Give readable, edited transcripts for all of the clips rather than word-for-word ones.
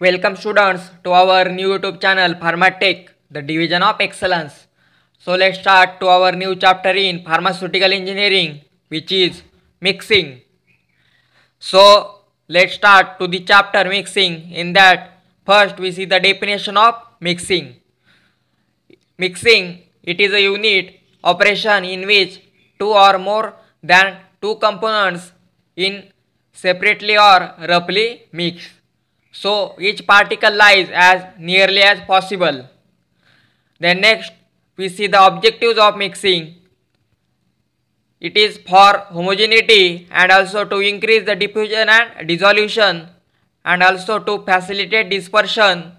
Welcome students to our new YouTube channel Pharmatech, the division of excellence. So let's start to our new chapter in pharmaceutical engineering, which is mixing. So let's start to the chapter mixing. In that, first we see the definition of mixing. Mixing, it is a unit operation in which two or more than two components in separately or roughly mix. So each particle lies as nearly as possible. Then next we see the objectives of mixing. It is for homogeneity and also to increase the diffusion and dissolution and also to facilitate dispersion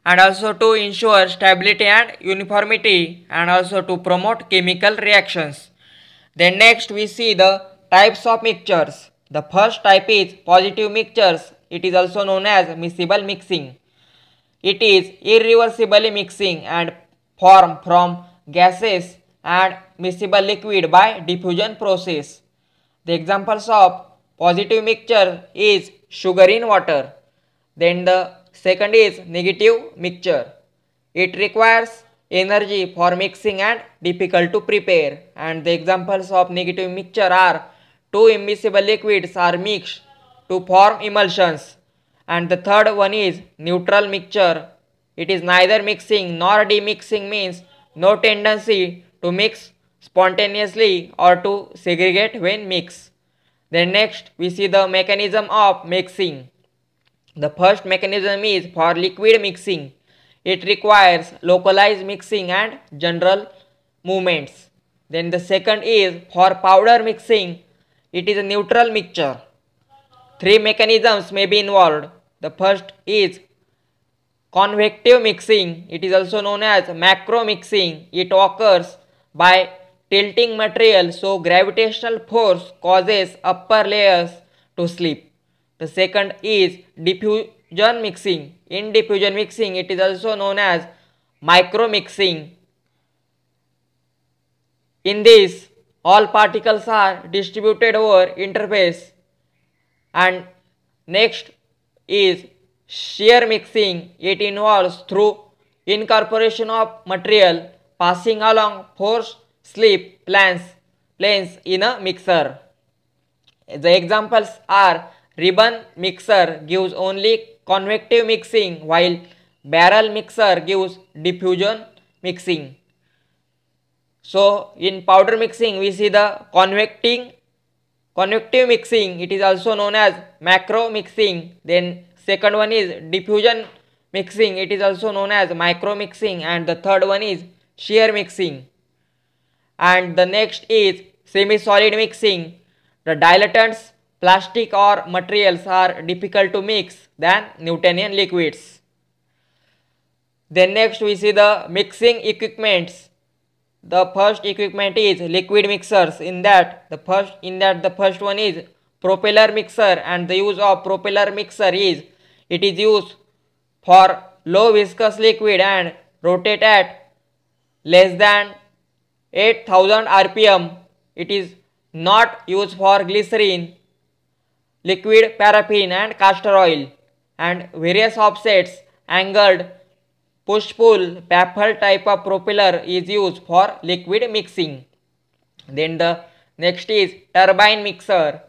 and also to ensure stability and uniformity and also to promote chemical reactions. Then next we see the types of mixtures. The first type is positive mixtures. It is also known as miscible mixing. It is irreversibly mixing and form from gases and miscible liquid by diffusion process. The examples of positive mixture is sugar in water. Then the second is negative mixture. It requires energy for mixing and difficult to prepare. And the examples of negative mixture are two immiscible liquids are mixed to form emulsions. And the third one is neutral mixture. It is neither mixing nor demixing, means no tendency to mix spontaneously or to segregate when mixed. Then next we see the mechanism of mixing. The first mechanism is for liquid mixing. It requires localized mixing and general movements. Then the second is for powder mixing. It is a neutral mixture. Three mechanisms may be involved. The first is convective mixing. It is also known as macro mixing. It occurs by tilting material, so gravitational force causes upper layers to slip. The second is diffusion mixing. In diffusion mixing, it is also known as micro mixing. In this, all particles are distributed over interface. And next is shear mixing. It involves through incorporation of material passing along force slip planes in a mixer. The examples are ribbon mixer gives only convective mixing, while barrel mixer gives diffusion mixing. So in powder mixing we see the convective mixing. It is also known as macro mixing. Then second one is diffusion mixing. It is also known as micro mixing, and the third one is shear mixing. And the next is semi-solid mixing. The dilatants, plastic or materials are difficult to mix than Newtonian liquids. Then next we see the mixing equipments. The first equipment is liquid mixers. In that the first one is propeller mixer, and the use of propeller mixer is it is used for low viscous liquid and rotate at less than 8000 rpm. It is not used for glycerin, liquid paraffin and castor oil. And various offsets, angled, push-pull, baffle type of propeller is used for liquid mixing. Then the next is turbine mixer.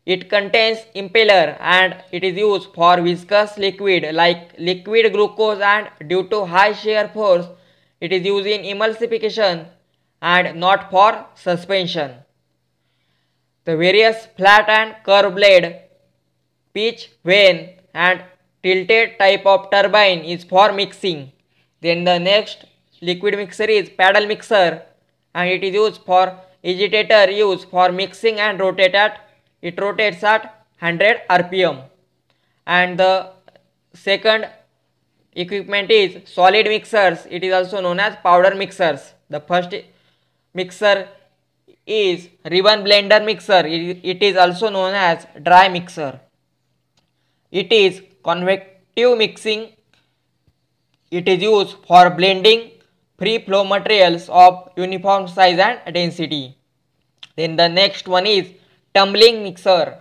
It contains impeller and it is used for viscous liquid like liquid glucose, and due to high shear force it is used in emulsification and not for suspension. The various flat and curved blade, pitch, vane and tilted type of turbine is for mixing. Then the next liquid mixer is paddle mixer, and it is used for agitator use for mixing and rotates at 100 rpm. And the second equipment is solid mixers. It is also known as powder mixers. The first mixer is ribbon blender mixer. It is also known as dry mixer. It is convective mixing. It is used for blending free flow materials of uniform size and density. Then the next one is tumbling mixer.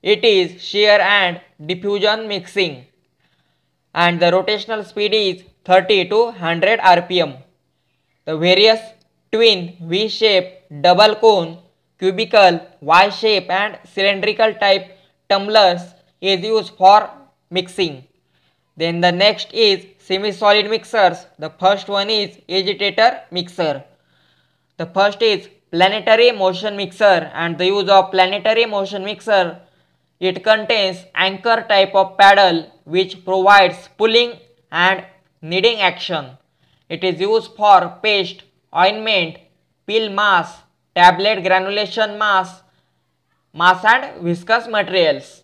it is shear and diffusion mixing, and the rotational speed is 30 to 100 rpm. The various twin V-shape, double cone, cubical, Y-shape and cylindrical type tumblers is used for mixing. Then the next is semi-solid mixers. The first one is agitator mixer. The first is planetary motion mixer, and the use of planetary motion mixer, it contains anchor type of paddle which provides pulling and kneading action. It is used for paste, ointment, peel mass, tablet granulation mass and viscous materials.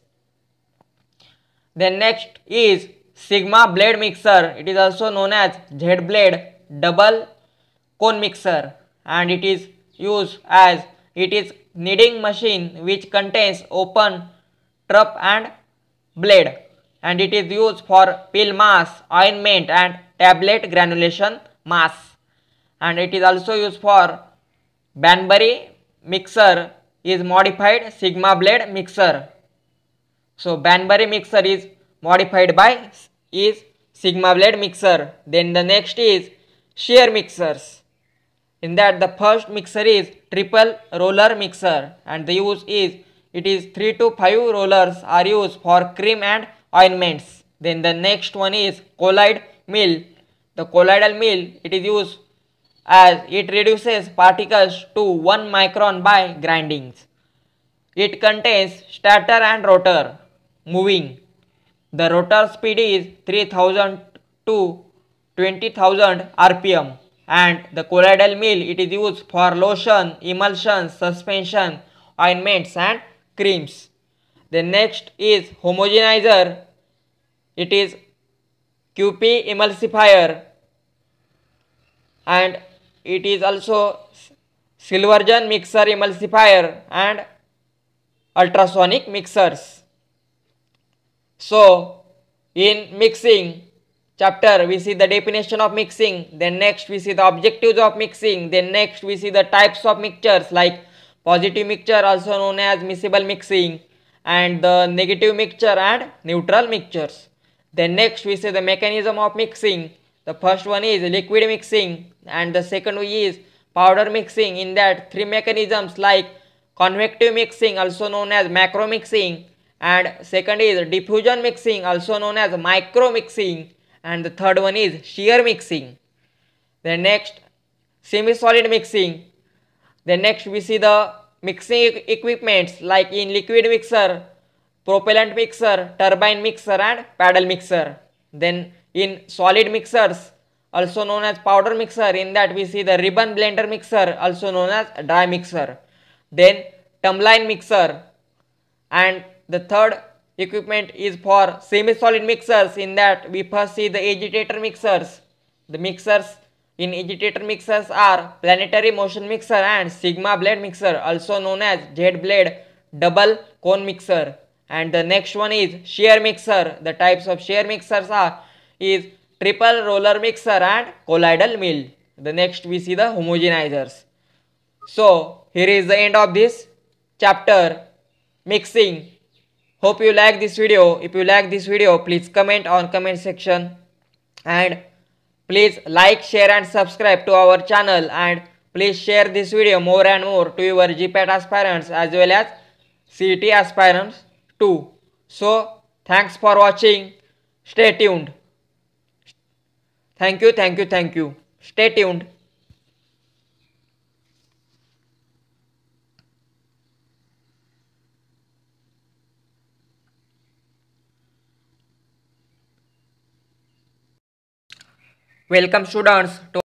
Then next is Sigma blade mixer. It is also known as Z blade double cone mixer, and it is used as it is kneading machine which contains open trough and blade, and it is used for peel mass, ointment and tablet granulation mass, and it is also used for Banbury mixer is modified Sigma blade mixer. So Banbury mixer is modified by is Sigma blade mixer. Then the next is shear mixers. In that the first mixer is triple roller mixer, and the use is it is 3 to 5 rollers are used for cream and ointments. Then the next one is colloid mill. The colloidal mill, it is used as it reduces particles to 1 micron by grindings. It contains stator and rotor moving. The rotor speed is 3000 to 20,000 rpm, and the colloidal mill, it is used for lotion, emulsions, suspension, ointments and creams. The next is homogenizer. It is QP emulsifier, and it is also Silvergen mixer emulsifier and ultrasonic mixers. So in mixing chapter we see the definition of mixing, then next we see the objectives of mixing, then next we see the types of mixtures like positive mixture also known as miscible mixing, and the negative mixture and neutral mixtures. Then next we see the mechanism of mixing. The first one is liquid mixing, and the second one is powder mixing. In that three mechanisms like convective mixing also known as macro mixing, and second is diffusion mixing also known as micro mixing, and the third one is shear mixing. Then next semi-solid mixing. Then next we see the mixing equipments like in liquid mixer, propellant mixer, turbine mixer and paddle mixer. Then in solid mixers also known as powder mixer, in that we see the ribbon blender mixer also known as dry mixer. Then tumbler mixer, and the third equipment is for semi-solid mixers. In that we first see the agitator mixers. The mixers in agitator mixers are planetary motion mixer and Sigma blade mixer also known as Z blade double cone mixer. And the next one is shear mixer. The types of shear mixers are is triple roller mixer and colloidal mill. The next we see the homogenizers. So here is the end of this chapter mixing. Hope you like this video. If you like this video, please comment on comment section, and please like, share and subscribe to our channel, and please share this video more and more to your GPAT aspirants as well as CET aspirants too. So thanks for watching. Stay tuned. Thank you. Stay tuned. Welcome students to